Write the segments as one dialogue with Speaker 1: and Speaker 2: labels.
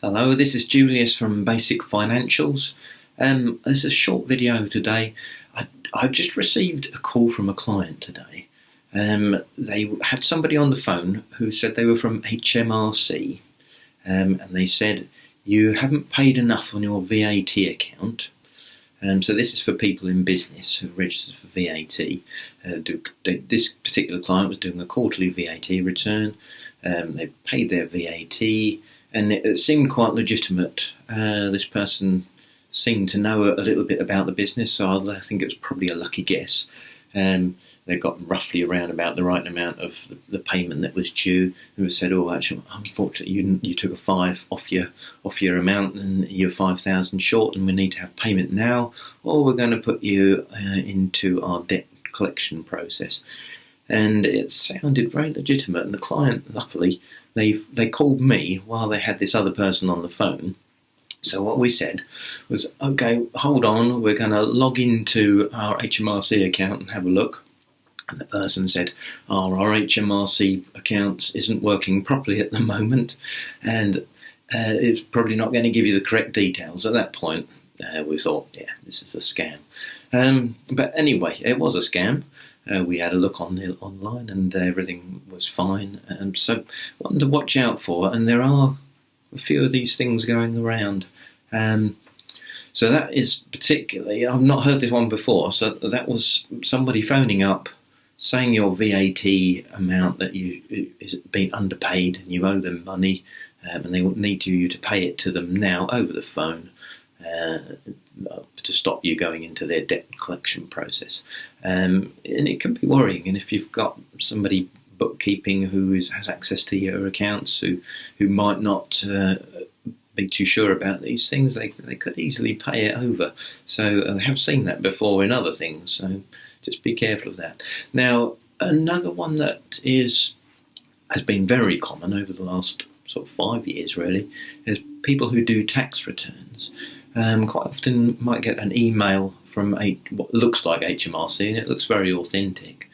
Speaker 1: Hello, this is Julius from Basic Financials. This is a short video today. I've just received a call from a client today. They had somebody on the phone who said they were from HMRC, and they said, you haven't paid enough on your VAT account. So this is for people in business who register for VAT. This particular client was doing a quarterly VAT return. They paid their VAT, and it seemed quite legitimate. This person seemed to know a little bit about the business, so I think it was probably a lucky guess. They got roughly around about the right amount of the payment that was due, and was said, "Oh, actually, unfortunately, you took a 5 off your amount, and you're 5,000 short, and we need to have payment now, or we're going to put you into our debt collection process." And it sounded very legitimate. And the client, luckily, they called me while they had this other person on the phone. So what we said was, "Okay, hold on, we're going to log into our HMRC account and have a look." And the person said, our HMRC accounts isn't working properly at the moment, and it's probably not going to give you the correct details. At that point, we thought, yeah, this is a scam. But anyway, it was a scam. We had a look online, and everything was fine. So one to watch out for, and there are a few of these things going around. So that is particularly, I've not heard this one before, so that was somebody phoning up, saying your VAT amount that is being underpaid and you owe them money, and they need you to pay it to them now over the phone to stop you going into their debt collection process. And it can be worrying, and if you've got somebody bookkeeping who has access to your accounts who might not be too sure about these things, they could easily pay it over. So I have seen that before in other things, so just be careful of that. Now, another one that has been very common over the last sort of 5 years, really, is people who do tax returns. Quite often might get an email from what looks like HMRC, and it looks very authentic.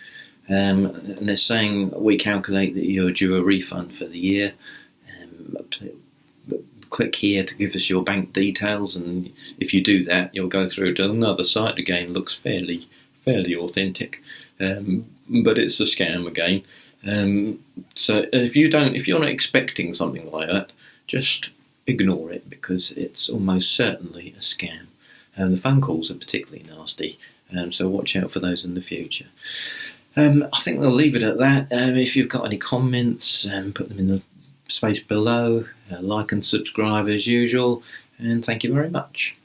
Speaker 1: And they're saying, we calculate that you're due a refund for the year. Click here to give us your bank details, and if you do that, you'll go through to another site again. Looks fairly authentic, but it's a scam again. So if you're not expecting something like that, just ignore it, because it's almost certainly a scam. The phone calls are particularly nasty, so watch out for those in the future. I think we'll leave it at that. If you've got any comments, put them in the space below. Like and subscribe as usual, and thank you very much.